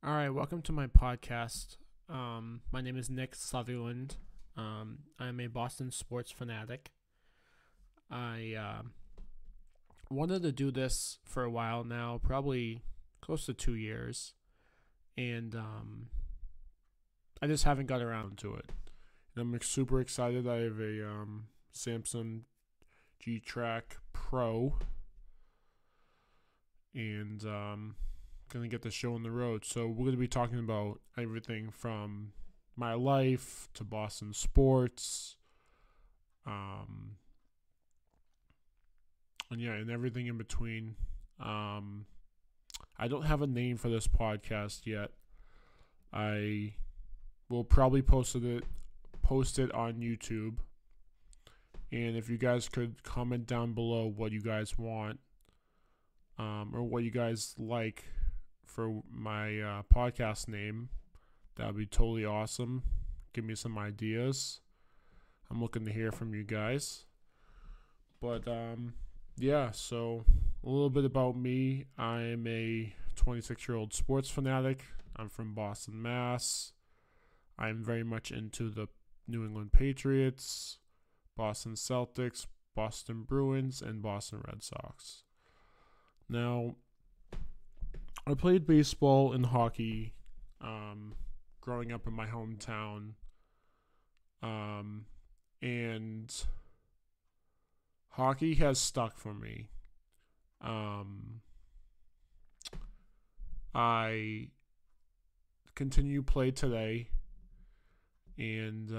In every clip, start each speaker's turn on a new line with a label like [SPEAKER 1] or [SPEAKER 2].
[SPEAKER 1] All right, welcome to my podcast. My name is Nick Sutherland. I'm a Boston sports fanatic. I wanted to do this for a while now, probably close to 2 years, and I just haven't got around to it. And I'm super excited. I have a Samsung G-Track Pro, and gonna get the show on the road. So we're gonna be talking about everything from my life to Boston sports, and everything in between. I don't have a name for this podcast yet. I will probably post it on YouTube. And if you guys could comment down below what you guys want, or what you guys like for my podcast name, that would be totally awesome. Give me some ideas. I'm looking to hear from you guys. But so a little bit about me. I'm a 26-year-old sports fanatic. I'm from Boston, Mass. I'm very much into the New England Patriots, Boston Celtics, Boston Bruins, and Boston Red Sox. Now, I played baseball and hockey growing up in my hometown, and hockey has stuck for me. I continue to play today, and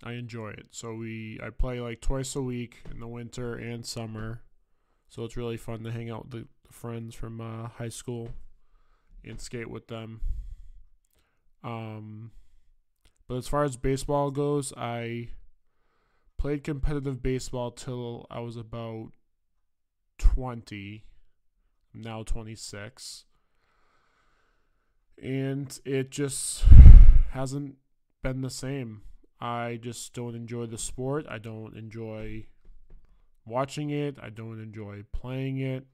[SPEAKER 1] I enjoy it. So I play like twice a week in the winter and summer. So it's really fun to hang out with the friends from high school and skate with them. But as far as baseball goes, I played competitive baseball till I was about 20. I'm now 26. And it just hasn't been the same. I just don't enjoy the sport. I don't enjoy watching it. I don't enjoy playing it.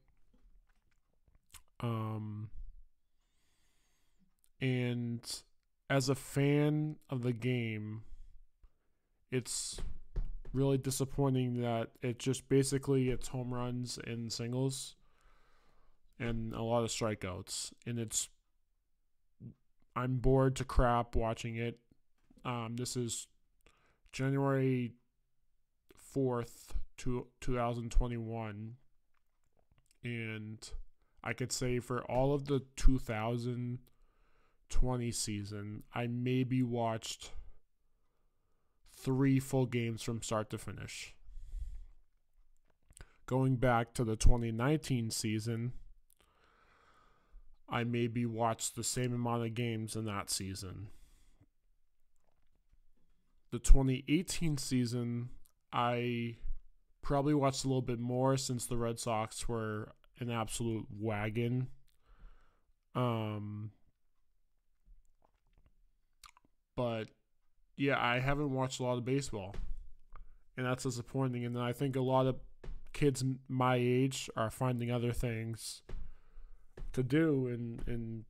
[SPEAKER 1] And as a fan of the game, it's really disappointing that it's home runs and singles and a lot of strikeouts. And I'm bored to crap watching it. This is January 4th, 2021, and I could say for all of the 2020 season, I maybe watched 3 full games from start to finish. Going back to the 2019 season, I maybe watched the same amount of games in that season. The 2018 season, I probably watched a little bit more since the Red Sox were an absolute wagon. But yeah, I haven't watched a lot of baseball, and that's disappointing. And I think a lot of kids my age are finding other things to do and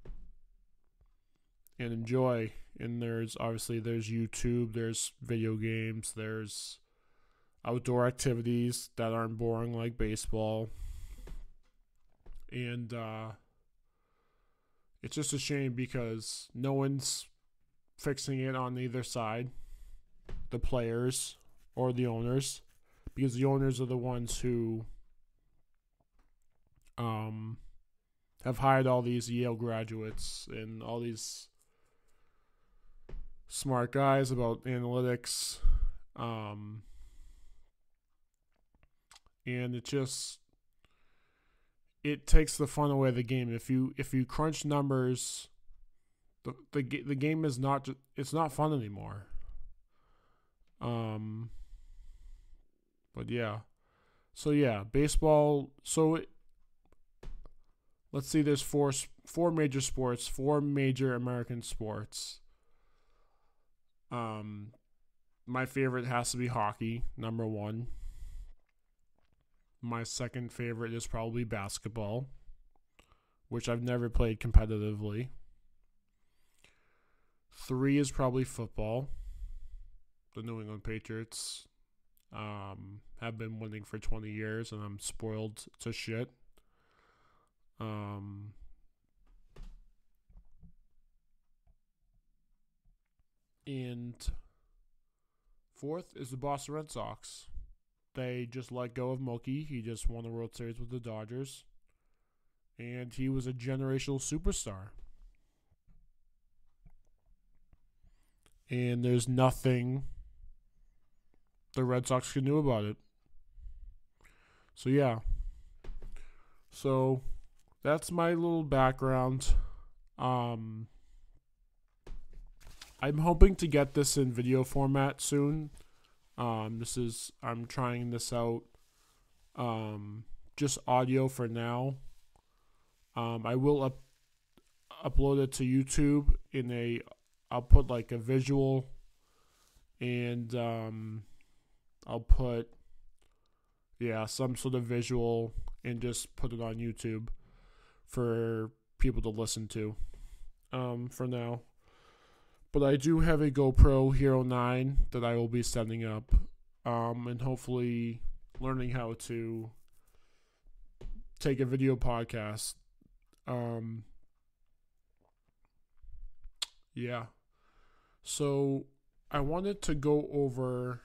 [SPEAKER 1] enjoy. And there's YouTube, there's video games, there's outdoor activities that aren't boring like baseball. And it's just a shame because no one's fixing it on either side, the players or the owners, because the owners are the ones who have hired all these Yale graduates and all these smart guys about analytics, and it takes the fun away of the game. If you crunch numbers, the game is it's not fun anymore. But yeah, so yeah, baseball. Let's see. There's four major sports, 4 major American sports. My favorite has to be hockey, number 1. My second favorite is probably basketball. which I've never played competitively. 3 is probably football. The New England Patriots have been winning for 20 years, and I'm spoiled to shit. And 4th is the Boston Red Sox. They just let go of Mookie. He just won the World Series with the Dodgers. And he was a generational superstar. And there's nothing the Red Sox can do about it. So, yeah. So, that's my little background. I'm hoping to get this in video format soon. I'm trying this out. Just audio for now. I will upload it to YouTube I'll put like a visual, and I'll put some sort of visual and just put it on YouTube for people to listen to for now. But I do have a GoPro Hero 9 that I will be setting up, and hopefully learning how to take a video podcast. So I wanted to go over,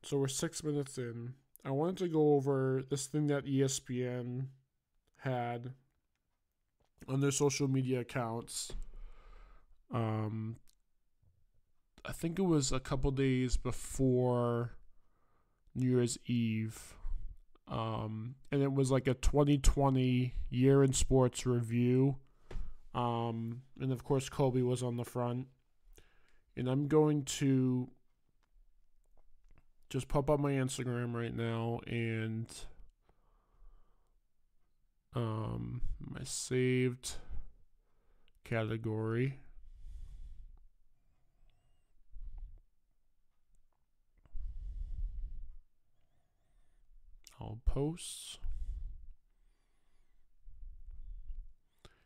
[SPEAKER 1] so we're 6 minutes in. I wanted to go over this thing that ESPN had on their social media accounts. I think it was a couple days before New Year's Eve. And it was like a 2020 year in sports review. And of course, Kobe was on the front. And I'm going to just pop up my Instagram right now and my saved category. All posts.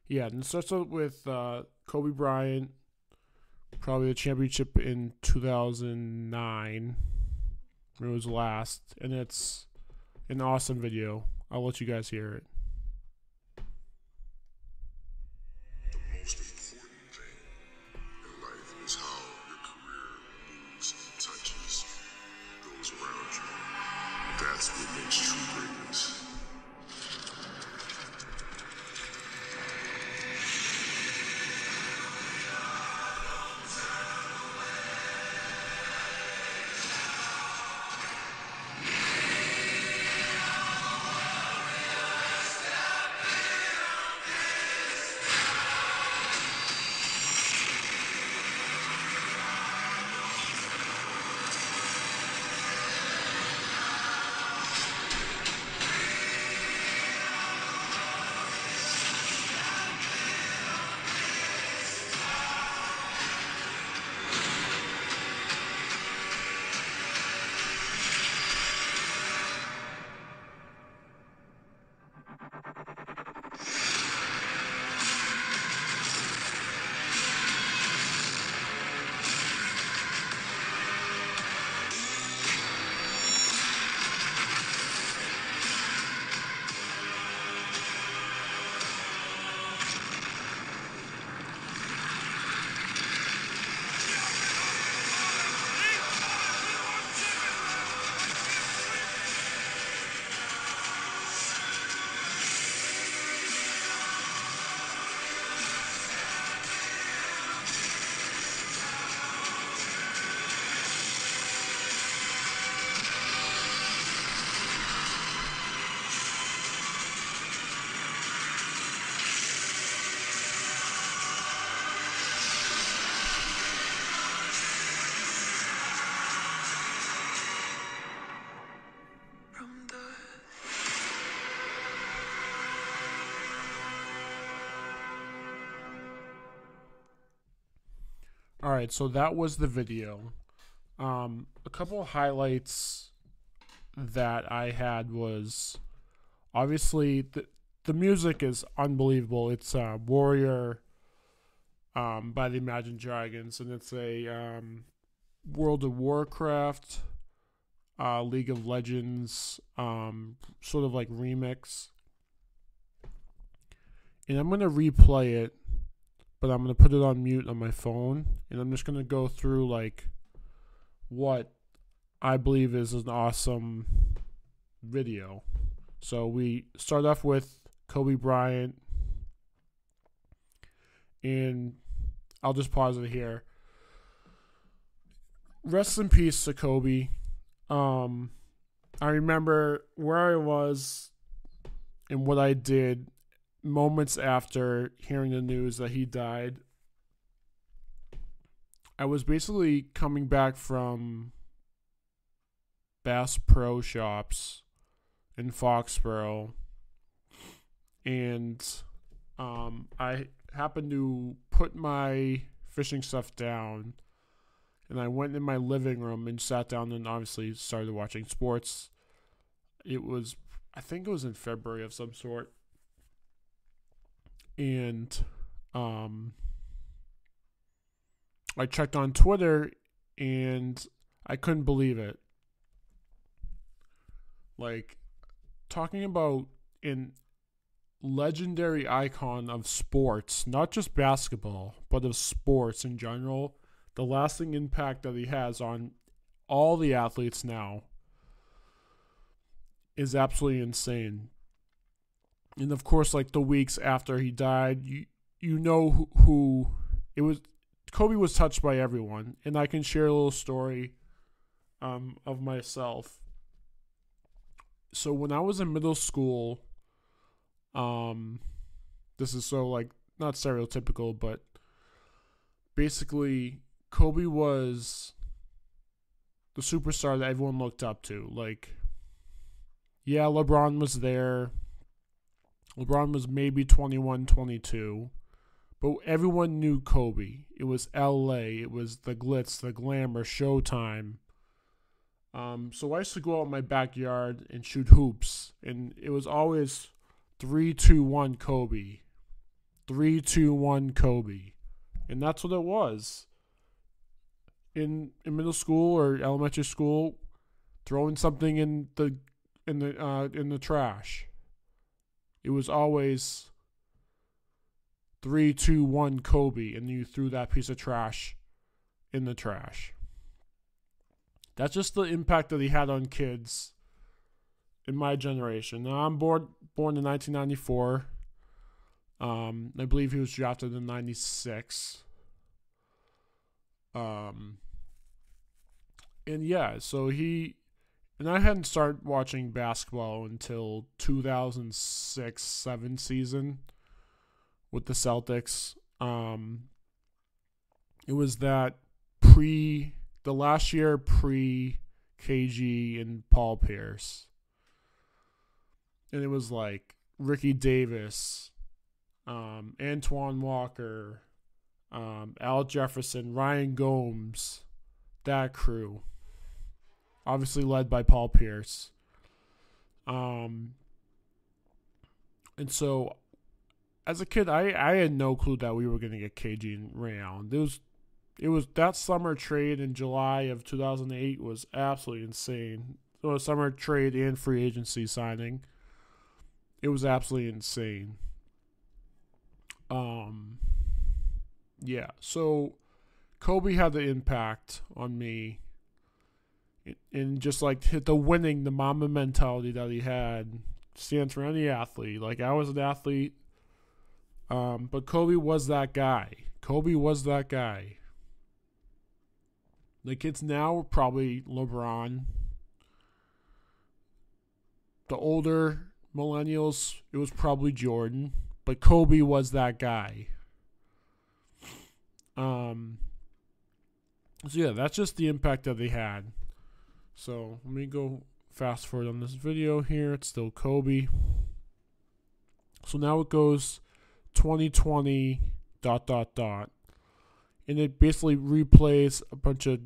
[SPEAKER 1] Yeah, and it starts out with Kobe Bryant, probably the championship in 2009. It was last, and it's an awesome video. I'll let you guys hear it.
[SPEAKER 2] The most important thing in life is how your career moves and touches those around you. That's what makes true greatness.
[SPEAKER 1] Alright, so that was the video. A couple of highlights that I had was obviously the music is unbelievable. It's Warrior by the Imagine Dragons, and it's a World of Warcraft, League of Legends, sort of like remix. And I'm going to replay it, but I'm going to put it on mute on my phone, and I'm just going to go through like what I believe is an awesome video. So we start off with Kobe Bryant, and I'll just pause it here. Rest in peace to Kobe. I remember where I was and what I did moments after hearing the news that he died. I was basically coming back from Bass Pro Shops in Foxborough, and I happened to put my fishing stuff down, and I went in my living room and sat down and obviously started watching sports. I think it was in February of some sort, and I checked on Twitter, and I couldn't believe it. Like, talking about an legendary icon of sports, not just basketball, but of sports in general, the lasting impact that he has on all the athletes now is absolutely insane. And of course, like the weeks after he died, you know who it was. Kobe was touched by everyone, and I can share a little story of myself. So when I was in middle school, this is so like not stereotypical, but basically Kobe was the superstar that everyone looked up to. Like, yeah, LeBron was there. LeBron was maybe 21, 22. But everyone knew Kobe. It was LA. It was the glitz, the glamour, Showtime. So I used to go out in my backyard and shoot hoops. And it was always 3-2-1 Kobe. 3-2-1 Kobe. And that's what it was. In middle school or elementary school, throwing something in the trash. It was always 3-2-1 Kobe, and you threw that piece of trash in the trash. That's just the impact that he had on kids in my generation. Now, I'm born in 1994. I believe he was drafted in 96. And yeah, so and I hadn't started watching basketball until 2006-07 season with the Celtics. It was that the last year pre KG and Paul Pierce. And it was like Ricky Davis, Antoine Walker, Al Jefferson, Ryan Gomes, that crew. Obviously led by Paul Pierce. And so, as a kid, I had no clue that we were going to get KG and Ray Allen. It was that summer trade in July of 2008 was absolutely insane. So a summer trade and free agency signing. It was absolutely insane. Yeah, so Kobe had the impact on me. And just like the Mamba mentality that he had stands for any athlete. Like, I was an athlete, but Kobe was that guy. The kids now are probably LeBron. The older millennials, it was probably Jordan, but Kobe was that guy. So yeah, that's just the impact that they had. So let me go fast forward on this video here. It's still Kobe. So now it goes 2020 ... And it basically replays a bunch of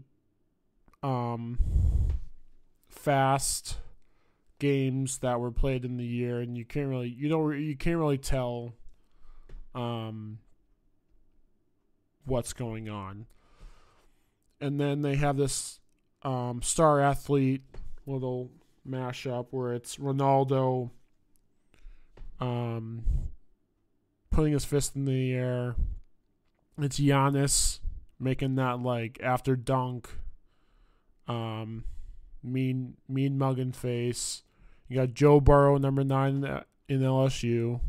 [SPEAKER 1] fast games that were played in the year, and you can't really tell what's going on. And then they have this star athlete little mashup where it's Ronaldo putting his fist in the air. It's Giannis making that like after dunk mean mugging face. You got Joe Burrow, number 9 in LSU.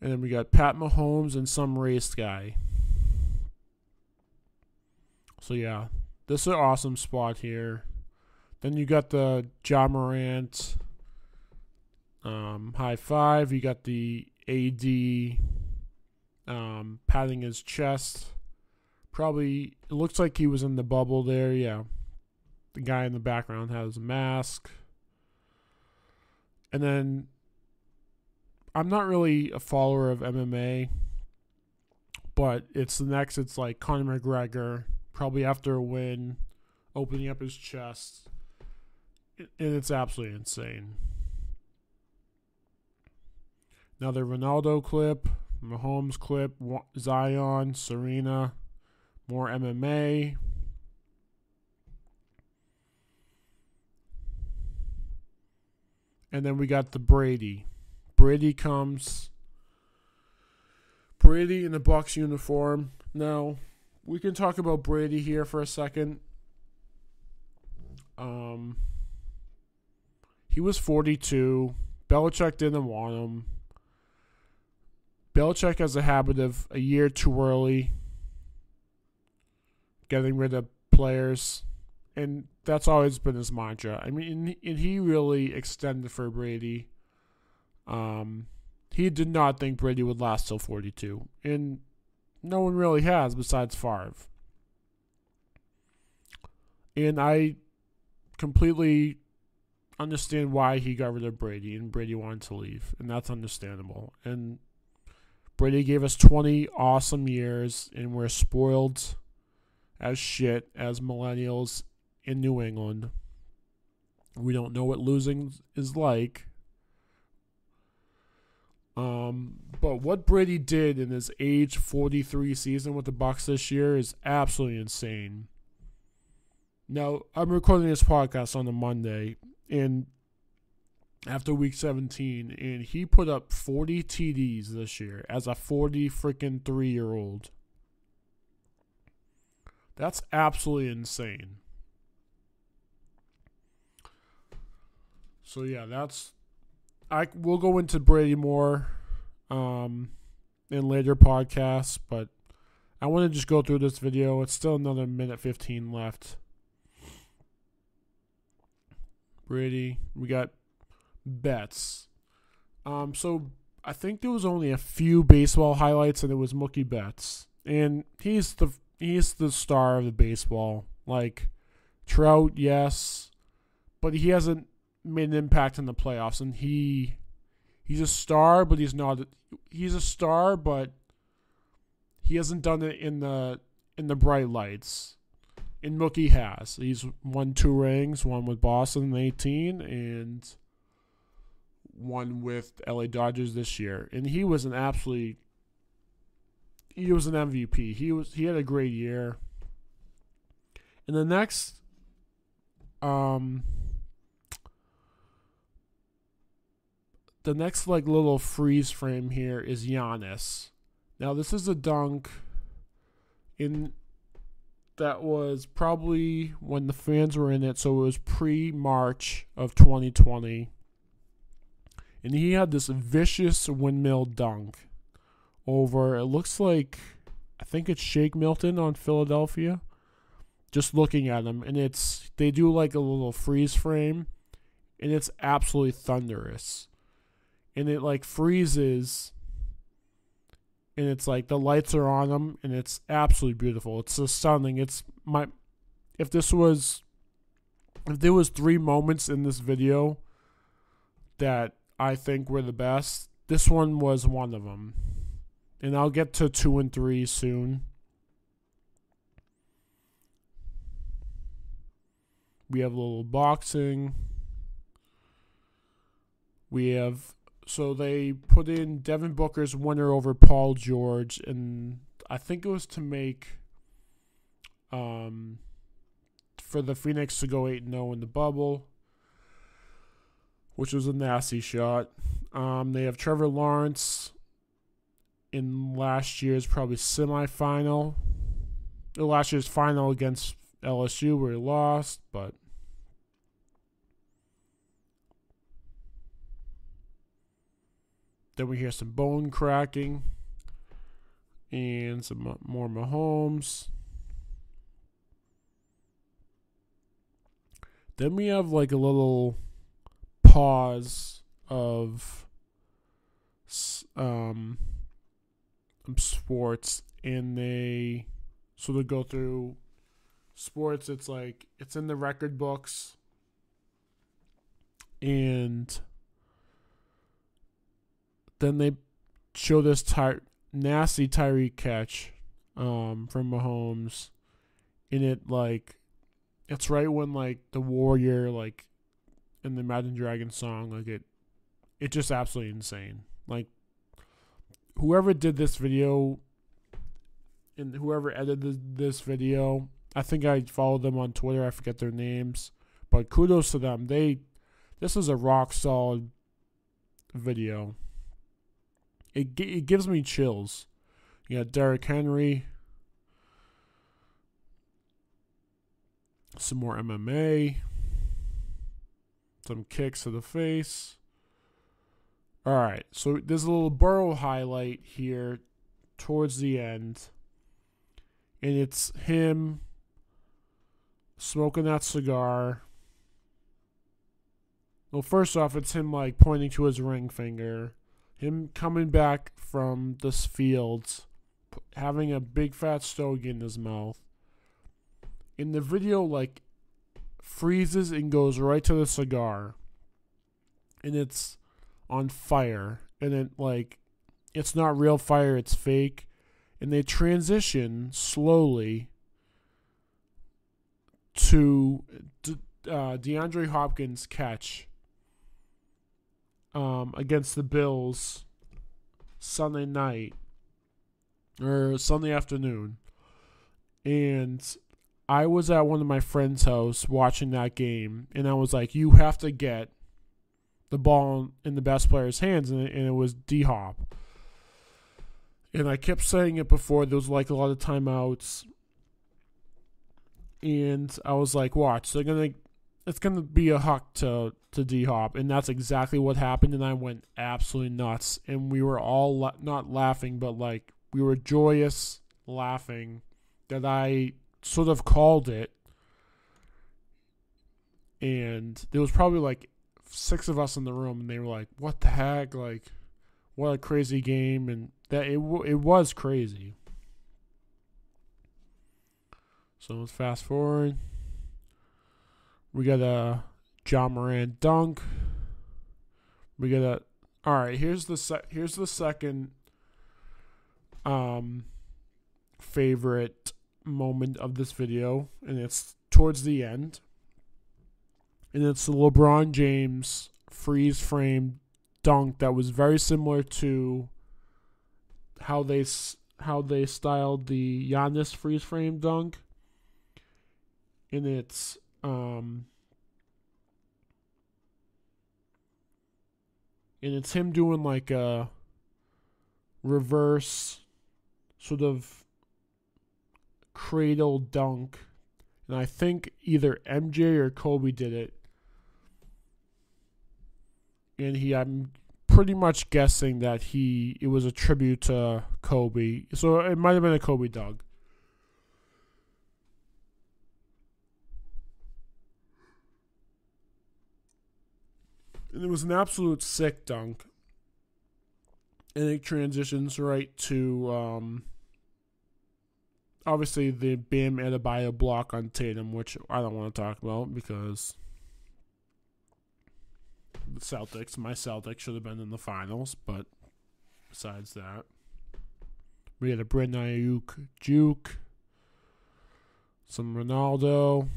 [SPEAKER 1] And then we got Pat Mahomes and some race guy. So yeah, this is an awesome spot here. Then you got the Ja Morant high five. You got the AD patting his chest. Probably, it looks like he was in the bubble there, yeah. The guy in the background has a mask. And then, I'm not really a follower of MMA, but it's like Conor McGregor, probably after a win, opening up his chest. And it's absolutely insane. Another Ronaldo clip, Mahomes clip, Zion, Serena, more MMA. And then we got the Brady. Brady comes. Brady in the Bucs uniform. Now, we can talk about Brady here for a second. He was 42. Belichick didn't want him. Belichick has a habit of a year too early getting rid of players. And that's always been his mantra. I mean, and he really extended for Brady. He did not think Brady would last till 42. And no one really has besides Favre. And I completely understand why he got rid of Brady and Brady wanted to leave. And that's understandable. And Brady gave us 20 awesome years, and we're spoiled as shit as millennials in New England. We don't know what losing is like. But what Brady did in his age 43 season with the Bucs this year is absolutely insane. Now, I'm recording this podcast on a Monday, and after week 17, and he put up 40 TDs this year as a 43-year-old. That's absolutely insane. So yeah, we'll go into Brady more in later podcasts, but I want to just go through this video. It's still another minute 15 left. Brady, we got bets. So I think there was only a few baseball highlights, and it was Mookie Betts, and he's the star of the baseball. Like Trout, yes, but he hasn't made an impact in the playoffs, and he's a star, but he's not. He's a star, but he hasn't done it in the bright lights. And Mookie has. He's won 2 rings, one with Boston in 2018 and one with LA Dodgers this year. And he was an MVP. He had a great year. And the next like little freeze frame here is Giannis. Now this is a dunk that was probably when the fans were in it, so it was pre-March of 2020. And he had this vicious windmill dunk over, it looks like, I think it's Shake Milton on Philadelphia. Just looking at him, and they do like a little freeze frame, and it's absolutely thunderous. And it like freezes, and it's like the lights are on him, and it's absolutely beautiful. It's so stunning. If there was 3 moments in this video that I think were the best, this one was one of them. And I'll get to 2 and 3 soon. We have a little boxing. We have so they put in Devin Booker's winner over Paul George, and I think it was to make for the Phoenix to go 8-0 in the bubble, which was a nasty shot. They have Trevor Lawrence in last year's probably semifinal. Last year's final against LSU where he lost, but then we hear some bone cracking and some more Mahomes. Then we have like a little pause of sports, and they sort of go through sports. It's like it's in the record books, and then they show this nasty Tyreek catch from Mahomes, and it's right when like the Warrior like in the Imagine Dragons song, like it's just absolutely insane. Like whoever did this video and whoever edited this video, I think I followed them on Twitter. I forget their names, but kudos to them. This is a rock solid video. It gives me chills. You got Derrick Henry, some more MMA, some kicks to the face. All right, so there's a little Burrow highlight here towards the end, and it's him smoking that cigar. Well, first off, it's him like pointing to his ring finger, him coming back from this field, having a big fat stogie in his mouth. In the video, like, freezes and goes right to the cigar, and it's on fire, and it like it's not real fire, it's fake, and they transition slowly to DeAndre Hopkins' catch against the Bills Sunday night or Sunday afternoon, and I was at one of my friend's house watching that game, and I was like, you have to get the ball in the best player's hands, and it was D-Hop. And I kept saying it before. There was like a lot of timeouts, and I was like, watch, it's gonna be a huck to D-Hop, and that's exactly what happened, and I went absolutely nuts, and we were all not laughing, but like we were joyous laughing that I sort of called it. And there was probably like 6 of us in the room, and they were like, what the heck, like what a crazy game. And that it was crazy. So let's fast forward. We got a John Moran dunk. We got a all right, here's the second favorite moment of this video, and it's towards the end, and it's the LeBron James freeze frame dunk that was very similar to how they styled the Giannis freeze frame dunk, and it's him doing like a reverse sort of cradle dunk, and I think either MJ or Kobe did it, and I'm pretty much guessing that it was a tribute to Kobe, so it might have been a Kobe dunk. And it was an absolute sick dunk, and it transitions right to obviously the Bam Adebayo block on Tatum, which I don't want to talk about because the Celtics, my Celtics, should have been in the finals. But besides that, we had a Brandon Ayuk juke, some Ronaldo,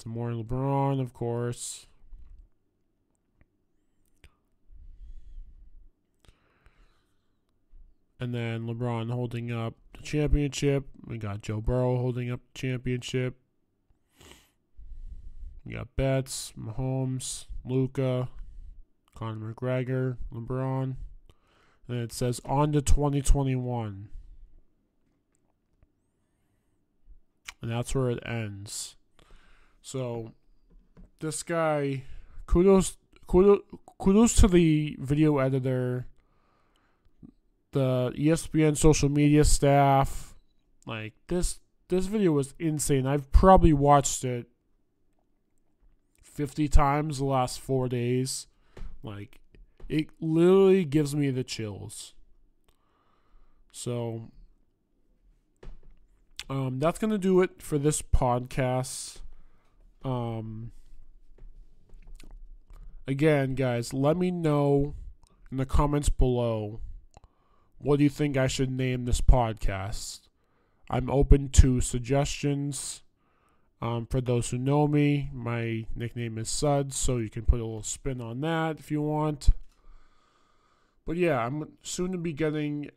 [SPEAKER 1] some more LeBron, of course. And then LeBron holding up the championship. We got Joe Burrow holding up the championship. We got Betts, Mahomes, Luka, Conor McGregor, LeBron. And it says on to 2021. And that's where it ends. So this guy, kudos to the video editor, the ESPN social media staff. Like this video was insane. I've probably watched it 50 times the last 4 days. Like, it literally gives me the chills. So that's gonna do it for this podcast. Again, guys, let me know in the comments below, what do you think I should name this podcast? I'm open to suggestions. For those who know me, my nickname is Suds, so you can put a little spin on that if you want. But yeah, I'm soon to be getting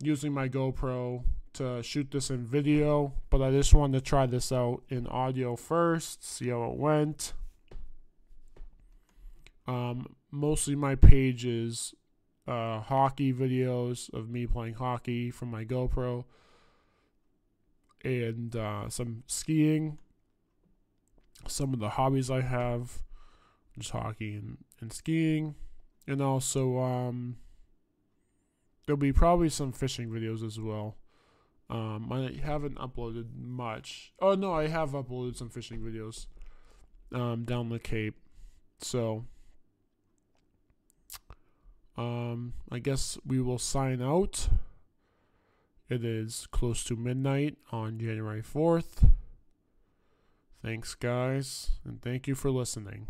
[SPEAKER 1] using my GoPro to shoot this in video, but I just wanted to try this out in audio first, see how it went. Mostly my page is hockey videos of me playing hockey from my GoPro, and some skiing. Some of the hobbies I have, just hockey and skiing. And also, there'll be probably some fishing videos as well. I haven't uploaded much. Oh, no, I have uploaded some fishing videos down the Cape. So, I guess we will sign out. It is close to midnight on January 4th. Thanks, guys, and thank you for listening.